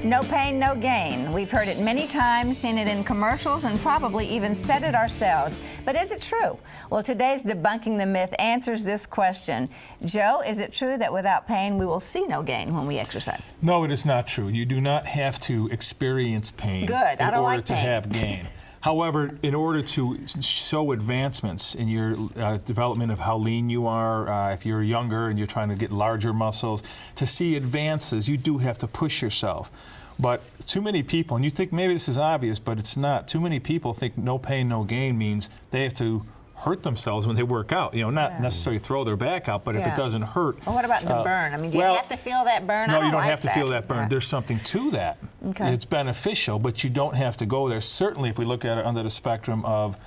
No pain, no gain. We've heard it many times, seen it in commercials, and probably even said it ourselves. But is it true? Well, today's Debunking the Myth answers this question. Joe, is it true that without pain we will see no gain when we exercise? No, it is not true. You do not have to experience pain Good. I don't like pain. to have gain. However, in order to show advancements in your development of how lean you are, if you're younger and you're trying to get larger muscles, to see advances, you do have to push yourself. But too many people, and you think maybe this is obvious, but it's not. Too many people think no pain, no gain means they have to hurt themselves when they work out. You know, not necessarily throw their back out, but if it doesn't hurt. Well, what about the burn? I mean, do you have to feel that burn? No, you don't have to feel that burn. There's something to that. Okay. It's beneficial, but you don't have to go there. Certainly, if we look at it under the spectrum of,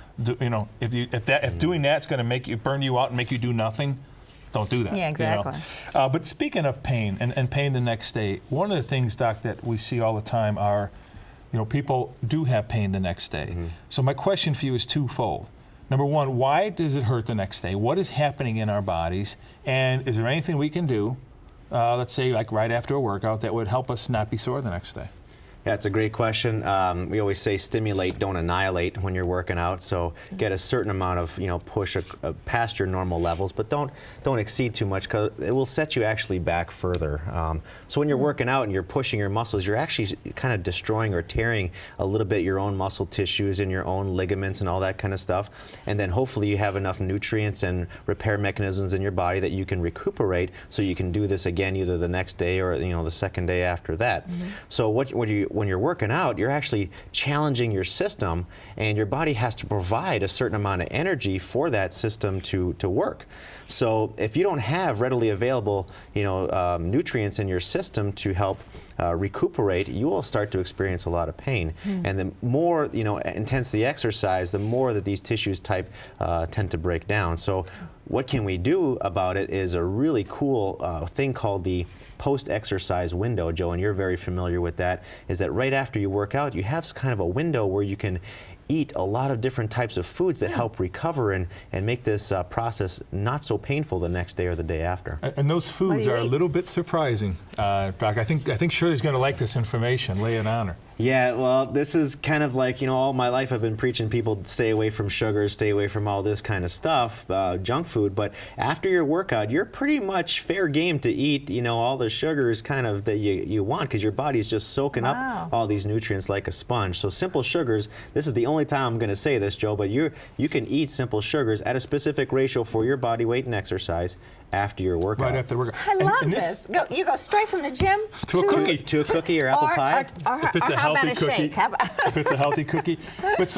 you know, if doing that's going to make you burn you out and make you do nothing, don't do that. Yeah, exactly. You know? But speaking of pain and pain the next day, one of the things, Doc, that we see all the time are, you know, people do have pain the next day. So my question for you is twofold. Number one, why does it hurt the next day? What is happening in our bodies? And is there anything we can do, let's say like right after a workout, that would help us not be sore the next day? Yeah, it's a great question. We always say stimulate, don't annihilate when you're working out. So get a certain amount of, you know, push past your normal levels, but don't exceed too much, because it will set you actually back further. So when you're working out and you're pushing your muscles, you're actually kind of destroying or tearing a little bit your own muscle tissues and your own ligaments and all that kind of stuff. And then hopefully you have enough nutrients and repair mechanisms in your body that you can recuperate, so you can do this again either the next day or, you know, the second day after that. So when you're working out, you're actually challenging your system, and your body has to provide a certain amount of energy for that system to work. So if you don't have readily available, you know, nutrients in your system to help recuperate, you will start to experience a lot of pain. And the more, you know, intense the exercise, the more that these tissues tend to break down. So what can we do about it is a really cool thing called the post-exercise window, Joe, and you're very familiar with that, is that right after you work out, you have kind of a window where you can eat a lot of different types of foods that help recover and make this process not so painful the next day or the day after. And those foods are a little bit surprising, Doc. I think Shirley's going to like this information. Lay it on her. Yeah, well, this is kind of like, you know, all my life I've been preaching people stay away from sugar, stay away from all this kind of stuff, junk food. But after your workout, you're pretty much fair game to eat, you know, all the sugars kind of that you want, because your body's just soaking up all these nutrients like a sponge. So simple sugars, this is the only time I'm going to say this, Joe, but you can eat simple sugars at a specific ratio for your body weight and exercise after your workout. Right after workout. I love this. You go straight from the gym to a cookie. To a cookie or apple pie. If it's a healthy cookie. If it's a healthy cookie. But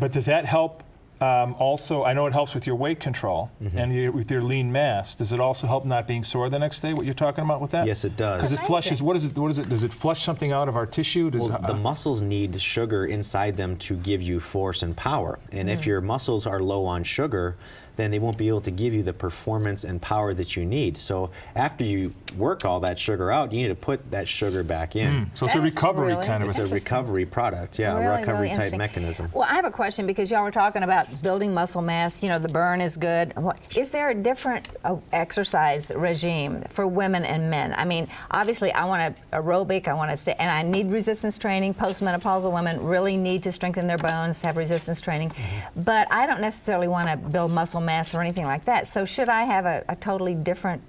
but does that help? Also, I know it helps with your weight control and with your lean mass. Does it also help not being sore the next day? What you're talking about with that? Yes, it does. Because it flushes. What is it? Does it flush something out of our tissue? The muscles need sugar inside them to give you force and power. And if your muscles are low on sugar, then they won't be able to give you the performance and power that you need. So after you work all that sugar out, you need to put that sugar back in. So it's a recovery kind of. It's a recovery product, a recovery type mechanism. Well, I have a question, because y'all were talking about building muscle mass. You know, the burn is good. Is there a different exercise regime for women and men? I mean, obviously, I want to aerobic. I want to stay, and I need resistance training. Postmenopausal women really need to strengthen their bones, have resistance training. But I don't necessarily want to build muscle mass or anything like that. So should I have a totally different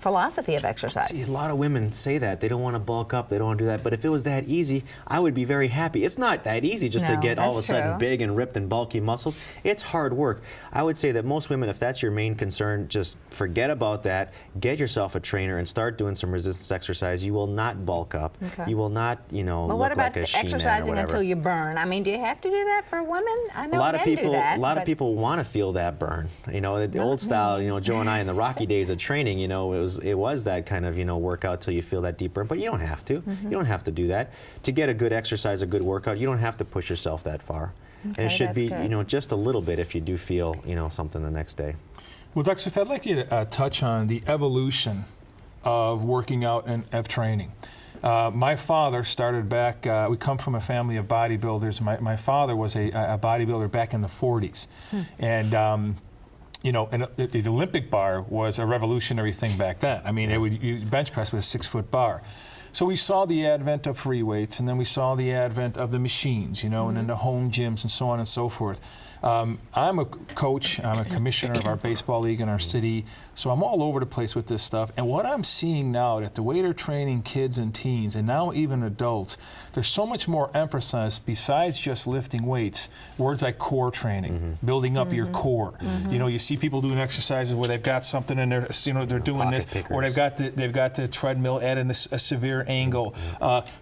philosophy of exercise? See, a lot of women say that. They don't want to bulk up. They don't want to do that. But if it was that easy, I would be very happy. It's not that easy just to get all of a sudden big and ripped and bulky muscles. It's hard work. I would say that most women, if that's your main concern, just forget about that. Get yourself a trainer and start doing some resistance exercise. You will not bulk up. You will not, you know, look like a She-Man or exercising whatever. until you burn? I mean, do you have to do that for women? I know a lot of men people, do that. A lot of people want to feel that burn. You know, the old style. You know, Joe and I in the Rocky days of training. You know, it was that kind of, you know, workout till you feel that deep burn. But you don't have to. You don't have to do that. To get a good exercise, a good workout, you don't have to push yourself that far. And it should be, you know, just a little bit if you do feel, you know, something the next day. Well, Dr. Smith, I'd like you to touch on the evolution of working out and of training. My father started back, we come from a family of bodybuilders. My father was a bodybuilder back in the 40s. And you know, and the Olympic bar was a revolutionary thing back then. I mean, you bench press with a 6-foot bar. So we saw the advent of free weights, and then we saw the advent of the machines, you know, and then the home gyms and so on and so forth. I'm a coach, I'm a commissioner of our baseball league in our city, so I'm all over the place with this stuff. And what I'm seeing now, that the way they're training kids and teens, and now even adults, there's so much more emphasis besides just lifting weights, words like core training, building up your core. You know, you see people doing exercises where they've got something and they're, you know, they're doing this, or they've got the treadmill at a severe angle.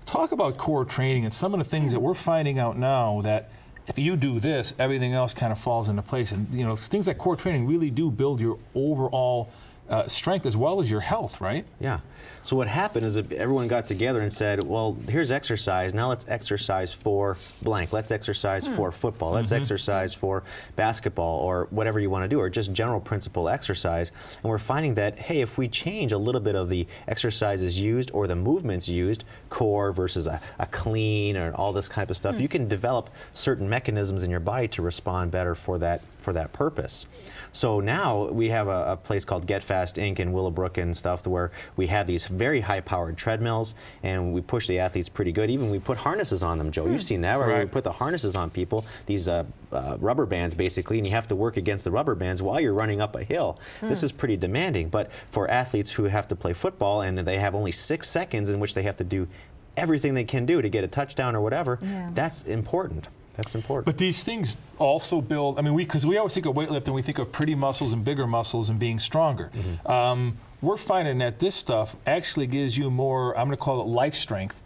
Talk about core training and some of the things that we're finding out now that if you do this, everything else kind of falls into place. And you know, things like core training really do build your overall strength as well as your health, right? Yeah. So what happened is that everyone got together and said, well, here's exercise. Now let's exercise for blank. Let's exercise for football. Let's exercise for basketball, or whatever you want to do, or just general principle exercise. And we're finding that, hey, if we change a little bit of the exercises used or the movements used, core versus a clean or all this type of stuff, you can develop certain mechanisms in your body to respond better for that purpose. So now we have a place called Get Fast Inc. in Willowbrook and stuff, where we have these very high-powered treadmills, and we push the athletes pretty good. Even we put harnesses on them, Joe. You've seen that, where we put the harnesses on people, these rubber bands basically, and you have to work against the rubber bands while you're running up a hill. This is pretty demanding, but for athletes who have to play football and they have only 6 seconds in which they have to do everything they can do to get a touchdown or whatever, that's important. That's important. But these things also build, I mean, because we always think of weightlifting, we think of pretty muscles and bigger muscles and being stronger. We're finding that this stuff actually gives you more, I'm going to call it life strength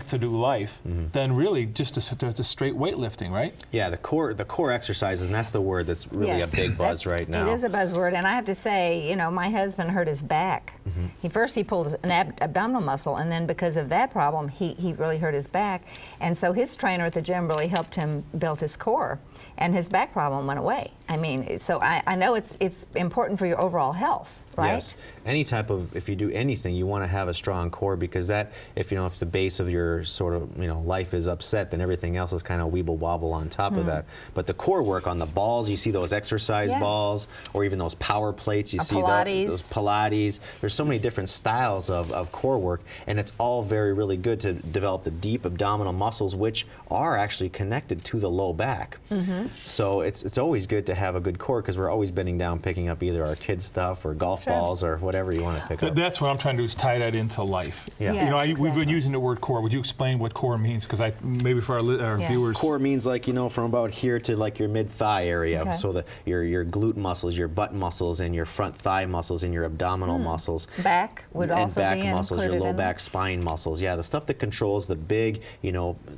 to do life, than really just the straight weightlifting, right? Yeah, the core exercises, and that's the word that's really a big buzz right now. It is a buzzword, and I have to say, you know, my husband hurt his back. He pulled an abdominal muscle, and then because of that problem, he really hurt his back, and so his trainer at the gym really helped him build his core, and his back problem went away. I mean, so I know it's important for your overall health, right? Yes. Any type of, if you do anything, you want to have a strong core, because that, if the base of your sort of, life is upset, then everything else is kind of weeble wobble on top of that. But the core work on the balls, you see those exercise balls, or even those power plates, you see those Pilates. There's so many different styles of core work, and it's all really good to develop the deep abdominal muscles, which are actually connected to the low back. So it's always good to have a good core, because we're always bending down picking up either our kids' stuff or golf balls or whatever you want to pick up. That's what I'm trying to do, is tie that into life. Yeah. Yes, We've been using the word core. Would you explain what core means? Because maybe for our viewers. Core means from about here to your mid-thigh area. Okay. So your glute muscles, your butt muscles, and your front thigh muscles, and your abdominal muscles. Back would also back be muscles, your included low in back that? spine muscles. Yeah, the stuff that controls the big,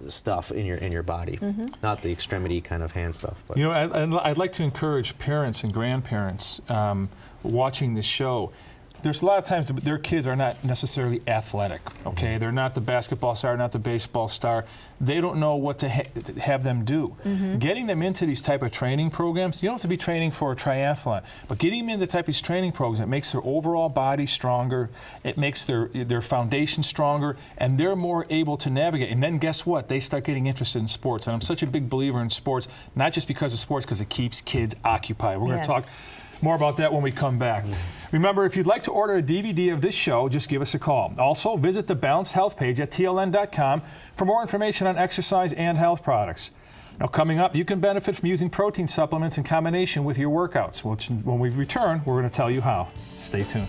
stuff in your body, not the extremity kind of hand stuff. But. I'd like to encourage parents and grandparents watching this show. There's a lot of times their kids are not necessarily athletic, okay? They're not the basketball star, not the baseball star. They don't know what to have them do. Getting them into these type of training programs, you don't have to be training for a triathlon, but getting them into the type of training programs, it makes their overall body stronger, it makes their foundation stronger, and they're more able to navigate. And then guess what? They start getting interested in sports. And I'm such a big believer in sports, not just because of sports, because it keeps kids occupied. We're going to talk more about that when we come back. Remember, if you'd like to order a DVD of this show, just give us a call. Also, visit the Balanced Health page at tln.com for more information on exercise and health products. Now, coming up, you can benefit from using protein supplements in combination with your workouts, which when we return, we're going to tell you how. Stay tuned.